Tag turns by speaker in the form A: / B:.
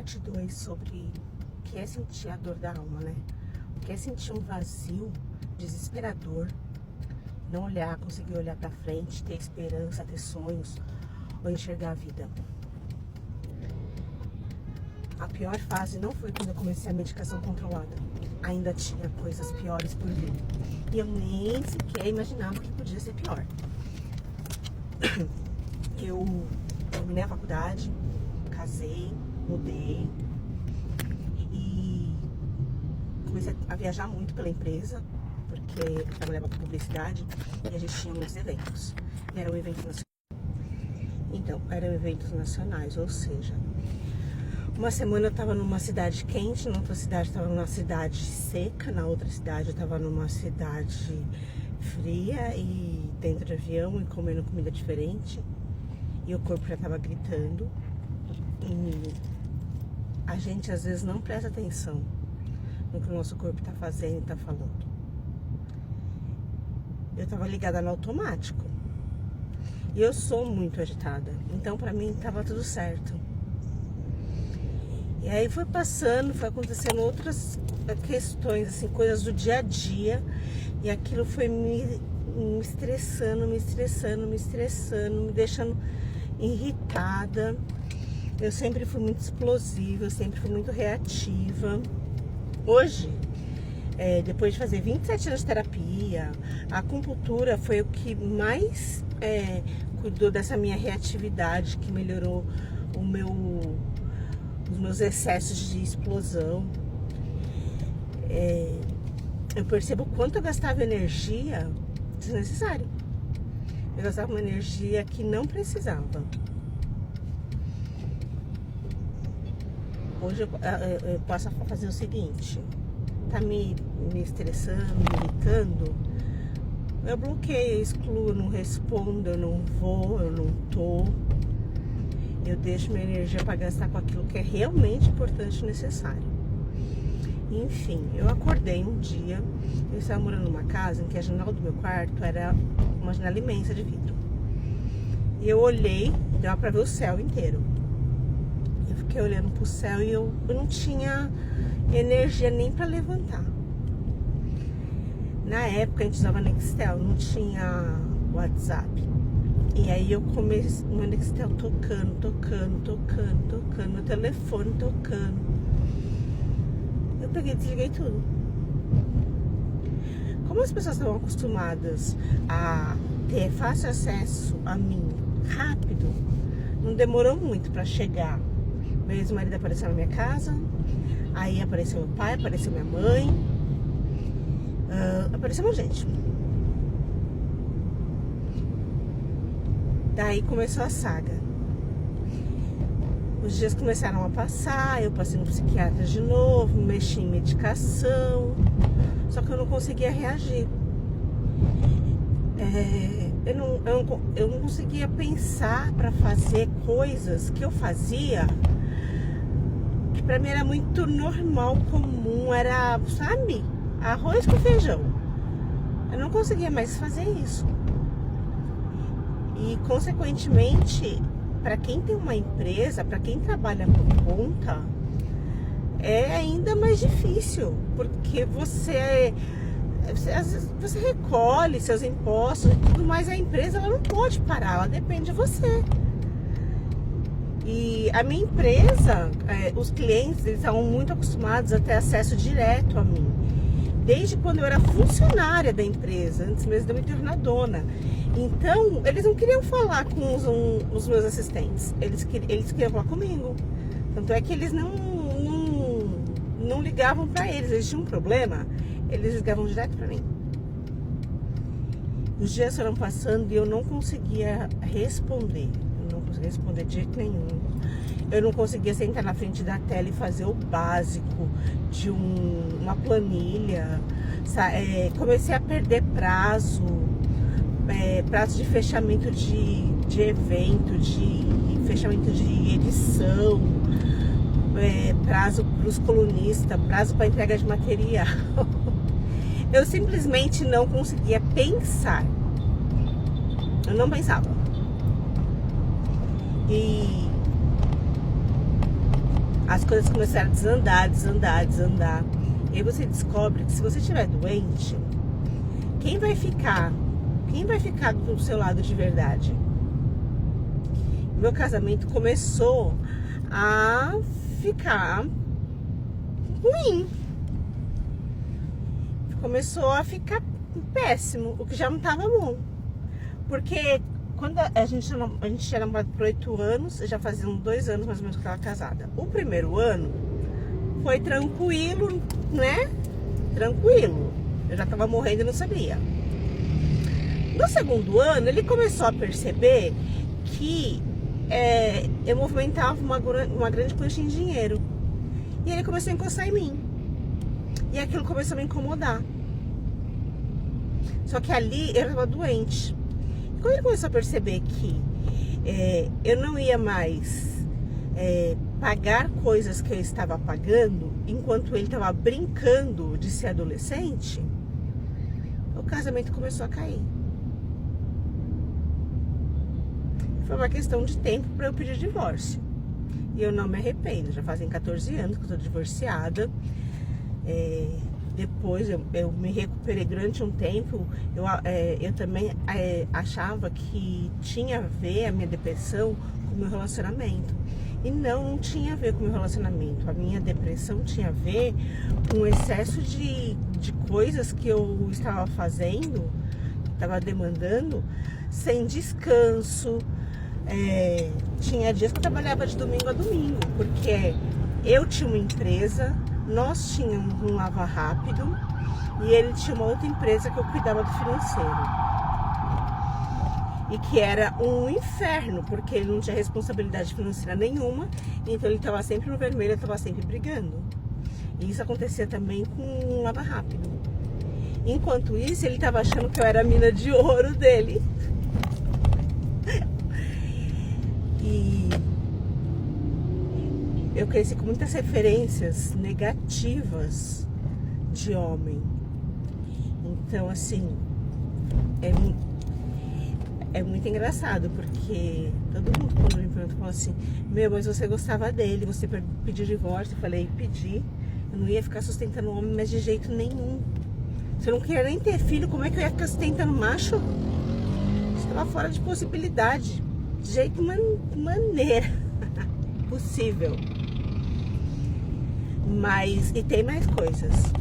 A: parte 2 sobre o que é sentir a dor da alma, né? O que é sentir um vazio desesperador, não olhar, conseguir olhar pra frente, ter esperança, ter sonhos ou enxergar a vida. A pior fase não foi quando eu comecei a medicação controlada. Ainda tinha coisas piores por vir. E eu nem sequer imaginava que podia ser pior. Eu terminei a faculdade, casei, mudei e comecei a viajar muito pela empresa, porque eu trabalhava com publicidade e a gente tinha muitos eventos. E eram eventos nacionais. Então, eram eventos nacionais, ou seja, uma semana eu estava numa cidade quente, na outra cidade eu estava numa cidade seca, na outra cidade eu estava numa cidade fria e dentro de avião e comendo comida diferente. E o corpo já estava gritando. E a gente às vezes não presta atenção no que o nosso corpo está fazendo e está falando. Eu estava ligada no automático. E eu sou muito agitada. Então pra mim estava tudo certo. E aí foi passando, foi acontecendo outras questões, assim, coisas do dia a dia. E aquilo foi me estressando, me deixando irritada. Eu sempre fui muito explosiva, eu sempre fui muito reativa. Hoje, depois de fazer 27 anos de terapia, a acupuntura foi o que mais cuidou dessa minha reatividade, que melhorou os meus excessos de explosão. Eu percebo o quanto eu gastava energia desnecessária. Eu gastava uma energia que não precisava. Hoje eu posso fazer o seguinte: tá me estressando, me irritando, eu bloqueio, eu excluo, eu não respondo, eu não vou, eu não tô. Eu deixo minha energia para gastar com aquilo que é realmente importante e necessário. Enfim, eu acordei um dia, eu estava morando numa casa em que a janela do meu quarto era uma janela imensa de vidro. E eu olhei, dava para ver o céu inteiro. Eu fiquei olhando pro céu e eu não tinha energia nem para levantar. Na época a gente usava Nextel, não tinha WhatsApp. E aí eu comecei, meu Nextel tocando, meu telefone tocando. Eu peguei e desliguei tudo. Como as pessoas estavam acostumadas a ter fácil acesso a mim, rápido, não demorou muito para chegar. Meu ex-marido apareceu na minha casa, aí apareceu meu pai, apareceu minha mãe, apareceu muita gente. Daí começou a saga. Os dias começaram a passar, eu passei no psiquiatra de novo, mexi em medicação, só que eu não conseguia reagir. Eu não conseguia pensar para fazer coisas que eu fazia, que pra mim era muito normal, comum, era, sabe, arroz com feijão. Eu não conseguia mais fazer isso. E, consequentemente, para quem tem uma empresa, para quem trabalha por conta, é ainda mais difícil, porque você recolhe seus impostos e tudo mais, a empresa ela não pode parar, ela depende de você. E a minha empresa, os clientes, eles estavam muito acostumados a ter acesso direto a mim. Desde quando eu era funcionária da empresa, antes mesmo de eu me tornar dona. Então, eles não queriam falar com os meus assistentes, eles queriam falar comigo. Tanto é que eles não ligavam para eles tinham um problema, eles ligavam direto para mim. Os dias foram passando e eu não conseguia responder. Eu não conseguia responder de jeito nenhum. Eu não conseguia sentar na frente da tela e fazer o básico de uma planilha. Comecei a perder prazo de fechamento de evento, de fechamento de edição, prazo para os colunistas, prazo para entrega de material. Eu simplesmente não conseguia pensar. Eu não pensava. E as coisas começaram a desandar, desandar, desandar. E aí você descobre que se você estiver doente, quem vai ficar do seu lado de verdade? Meu casamento começou a ficar ruim. Começou a ficar péssimo, o que já não estava bom. Porque quando a gente tinha namorado por 8 anos, já faziam 2 anos mais ou menos que eu estava casada. O primeiro ano foi tranquilo, né? Tranquilo. Eu já estava morrendo e não sabia. No segundo ano, ele começou a perceber que eu movimentava uma grande quantia de dinheiro. E ele começou a encostar em mim. E aquilo começou a me incomodar. Só que ali eu estava doente. E quando ele começou a perceber que eu não ia mais pagar coisas que eu estava pagando, enquanto ele estava brincando de ser adolescente, o casamento começou a cair. Foi uma questão de tempo para eu pedir divórcio. E eu não me arrependo. Já fazem 14 anos que eu estou divorciada. Depois eu me recuperei durante um tempo. Eu também achava que tinha a ver a minha depressão com o meu relacionamento. E não tinha a ver com o meu relacionamento. A minha depressão tinha a ver com o excesso de coisas que eu estava fazendo, estava demandando, sem descanso. Tinha dias que eu trabalhava de domingo a domingo, porque eu tinha uma empresa, nós tínhamos um lava rápido e ele tinha uma outra empresa que eu cuidava do financeiro. E que era um inferno, porque ele não tinha responsabilidade financeira nenhuma, então ele estava sempre no vermelho, eu estava sempre brigando. E isso acontecia também com o lava rápido. Enquanto isso, ele estava achando que eu era a mina de ouro dele. E eu cresci com muitas referências negativas de homem. Então, assim, é muito engraçado, porque todo mundo quando me pergunta, fala assim: meu, mas você gostava dele, você pediu divórcio? Eu falei: pedi, eu não ia ficar sustentando o homem, mas de jeito nenhum. Se eu não queria nem ter filho, como é que eu ia ficar sustentando macho? Estava fora de possibilidade. De jeito maneira possível. Mas, e tem mais coisas.